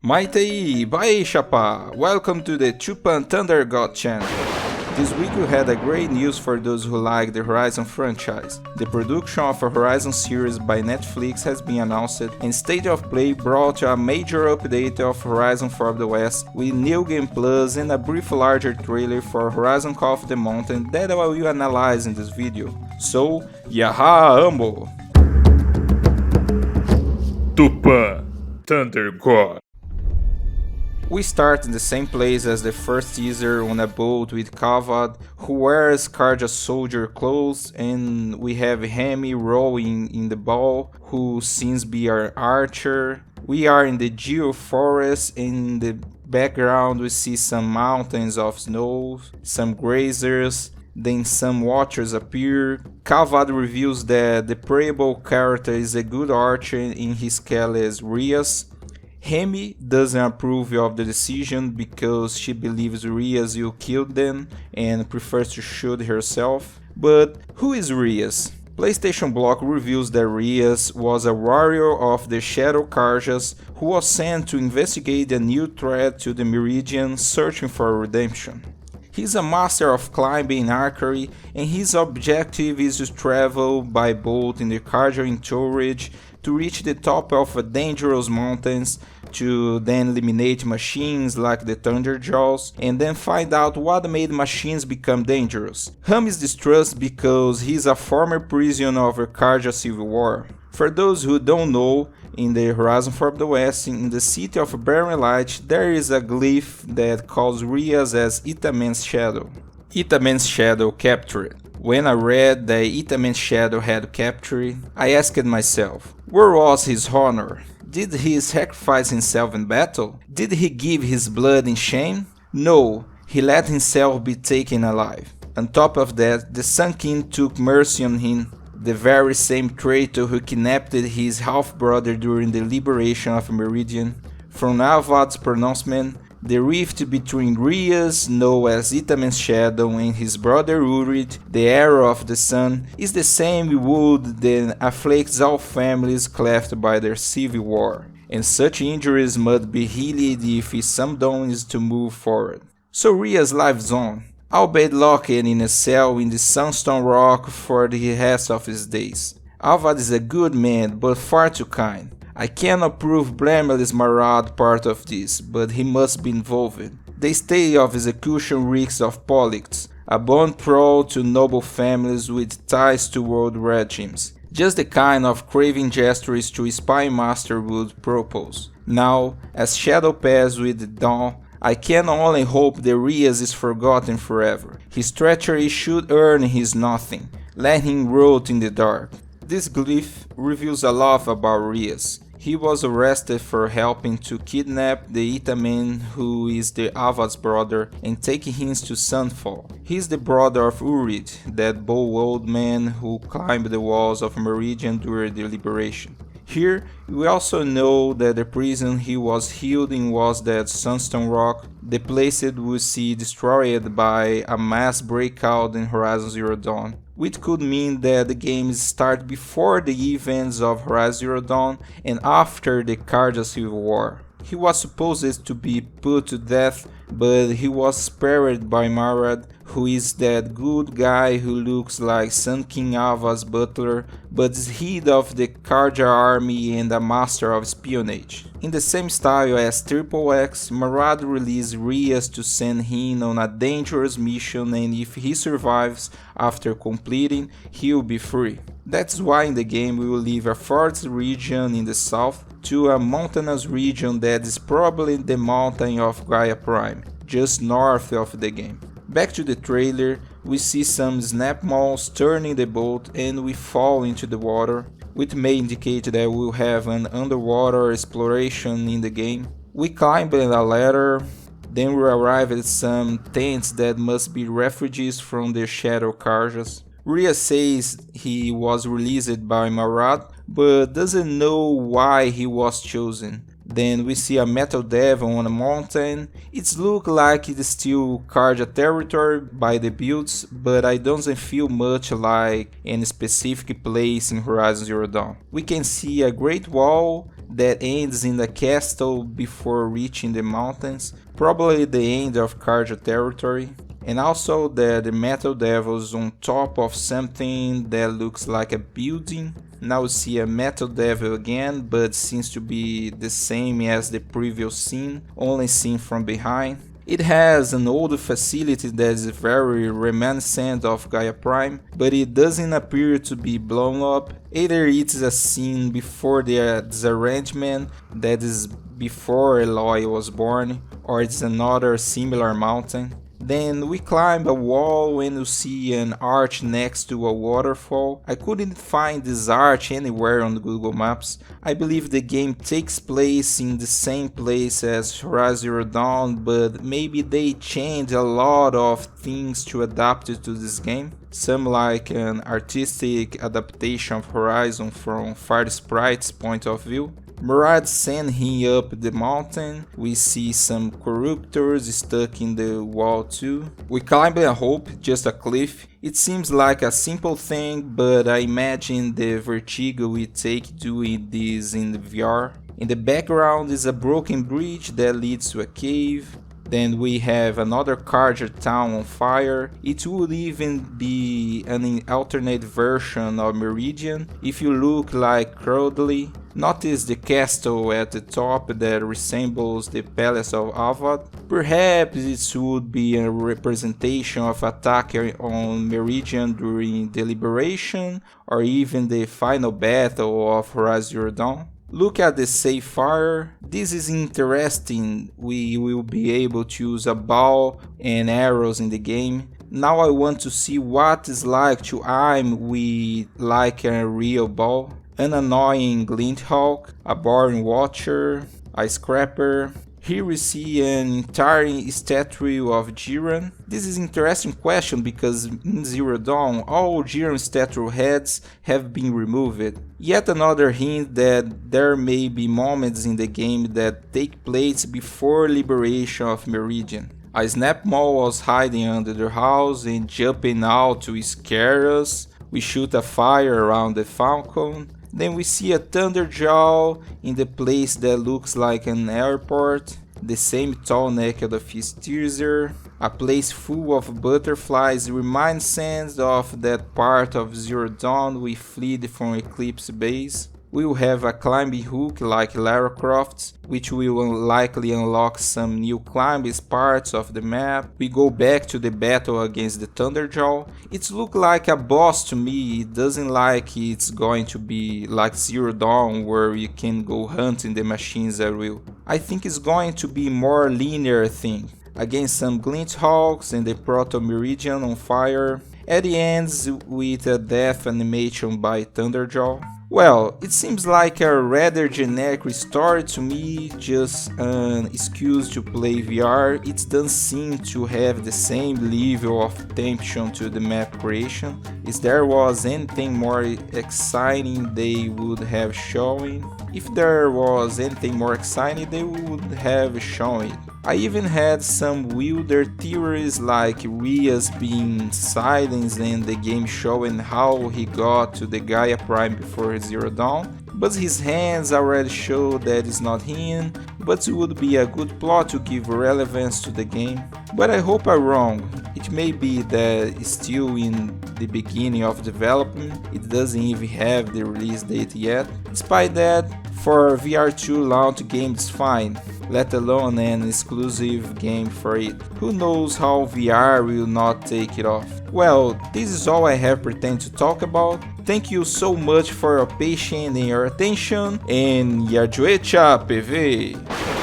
Maiteí, bye chapa! Welcome to the Chupan Thunder God channel. This week we had a great news for those who like the Horizon franchise. The production of a Horizon series by Netflix has been announced, and State of Play brought a major update of Horizon Forbidden the West with New Game Plus and a brief larger trailer for Horizon Call of the Mountain that I will analyze in this video. So, yaha ambo! Tupan, Thunder God. We start in the same place as the first teaser on a boat with Kavad, who wears Karja soldier clothes, and we have Hami rowing in the bow, who seems to be our archer. We are in the Geo forest, and in the background we see some mountains of snow, some grazers, then some watchers appear. Kavad reveals that the playable character is a good archer in his skill as Ryas. Hami doesn't approve of the decision because she believes Ryas will kill them and prefers to shoot herself. But who is Ryas? PlayStation Block reveals that Ryas was a warrior of the Shadow Karjas who was sent to investigate a new threat to the Meridian, searching for redemption. He's a master of climbing and archery, and his objective is to travel by boat in the Karja entourage to reach the top of a dangerous mountains, to then eliminate machines like the Thunderjaws, and then find out what made machines become dangerous. Hum is distrust because he's a former prisoner of the Karja Civil War. For those who don't know, in the Horizon Forbidden the West, in the city of Barren Light, there is a glyph that calls Ryas as Itamen's shadow. Itamen's shadow captured. When I read that Itamen's shadow had captured, I asked myself, where was his honor? Did he sacrifice himself in battle? Did he give his blood in shame? No, he let himself be taken alive. On top of that, the Sun King took mercy on him, the very same traitor who kidnapped his half-brother during the liberation of Meridian. From Avad's pronouncement, the rift between Ryas, known as Itamen's shadow, and his brother Urid, the heir of the sun, is the same wound that afflicts all families cleft by their civil war, and such injuries must be healed if someone is to move forward. So Ryas lives on, albeit locked in a cell in the Sunstone Rock for the rest of his days. Avad is a good man, but far too kind. I cannot prove Blameless Marad part of this, but he must be involved. The state of execution reeks of politics, a bond proud to noble families with ties to world regimes. Just the kind of craving gestures to spy master would propose. Now, as shadow passes with the dawn, I can only hope that Ryas is forgotten forever. His treachery should earn his nothing. Let him rot in the dark. This glyph reveals a lot about Ryas. He was arrested for helping to kidnap the Itamen, who is the Avad's brother, and taking him to Sunfall. He is the brother of Urid, that bold old man who climbed the walls of Meridian during the liberation. Here, we also know that the prison he was held in was that Sunstone Rock, the place it would see destroyed by a mass breakout in Horizon Zero Dawn, which could mean that the games start before the events of Horizon Zero Dawn and after the Karja Civil War. He was supposed to be put to death, but he was spared by Marad, who is that good guy who looks like Sun King Ava's butler, but is head of the Karja army and a master of espionage. In the same style as Triple X, Marad released Ryas to send him on a dangerous mission, and if he survives after completing, he will be free. That's why in the game we will leave a forest region in the south to a mountainous region that is probably the mountain of Gaia Prime, just north of the game. Back to the trailer, we see some snap malls turning the boat and we fall into the water, which may indicate that we'll have an underwater exploration in the game. We climb a ladder, then we arrive at some tents that must be refugees from the Shadow Karjas. Ryas says he was released by Marad, but doesn't know why he was chosen. Then we see a metal devil on a mountain. It looks like it's still Karja territory by the builds, but I don't feel much like any specific place in Horizon Zero Dawn. We can see a great wall that ends in the castle before reaching the mountains, probably the end of Karja territory. And also that the metal devils on top of something that looks like a building. Now we see a metal devil again, but seems to be the same as the previous scene, only seen from behind. It has an old facility that is very reminiscent of Gaia Prime, but it doesn't appear to be blown up. Either it's a scene before the disarrangement, that is before Eloy was born, or it's another similar mountain. Then we climb a wall and you see an arch next to a waterfall. I couldn't find this arch anywhere on Google Maps. I believe the game takes place in the same place as Horizon Zero Dawn, but maybe they changed a lot of things to adapt it to this game. Some like an artistic adaptation of Horizon from Fire Sprite's point of view. Murad sent him up the mountain. We see some corruptors stuck in the wall too. We climb a rope, just a cliff. It seems like a simple thing, but I imagine the vertigo we take doing this in the VR. In the background is a broken bridge that leads to a cave. Then we have another Karja town on fire. It would even be an alternate version of Meridian if you look like Crowley. Notice the castle at the top that resembles the Palace of Avad. Perhaps it would be a representation of attack on Meridian during Deliberation, or even the final battle of Horizon Zero Dawn. Look at the safe fire. This is interesting. We will be able to use a bow and arrows in the game. Now I want to see what it's like to aim with like a real bow. An annoying Glinthawk, a boring Watcher, a Scrapper. Here we see an entire statue of Jiran. This is an interesting question because in Zero Dawn all Jiran statue heads have been removed. Yet another hint that there may be moments in the game that take place before liberation of Meridian. A Snap Mole was hiding under the house and jumping out to scare us. We shoot a fire around the Falcon. Then we see a Thunderjaw in the place that looks like an airport, the same tall naked of his teaser, a place full of butterflies reminiscent of that part of Zero Dawn we fled from Eclipse Base. We will have a climbing hook like Lara Croft's, which will likely unlock some new climbing parts of the map. We go back to the battle against the Thunderjaw. It looks like a boss to me. It doesn't like it's going to be like Zero Dawn where you can go hunting the machines at will. I think it's going to be more linear thing, against some Glinthawks and the Proto Meridian on fire. At the ends with a death animation by Thunderjaw. Well, it seems like a rather generic story to me, just an excuse to play VR. It doesn't seem to have the same level of attention to the map creation. If there was anything more exciting they would have shown. If there was anything more exciting they would have shown it. I even had some wilder theories like Ryas being silenced and the game showing how he got to the Gaia Prime before Zero Dawn, but his hands already show that it's not him, but it would be a good plot to give relevance to the game. But I hope I'm wrong. It may be that it's still in the beginning of development, it doesn't even have the release date yet. Despite that, for VR2 launch game it's fine, let alone an exclusive game for it. Who knows how VR will not take it off. Well, this is all I have pretend to talk about. Thank you so much for your patience and your attention, and Yajuecha PV!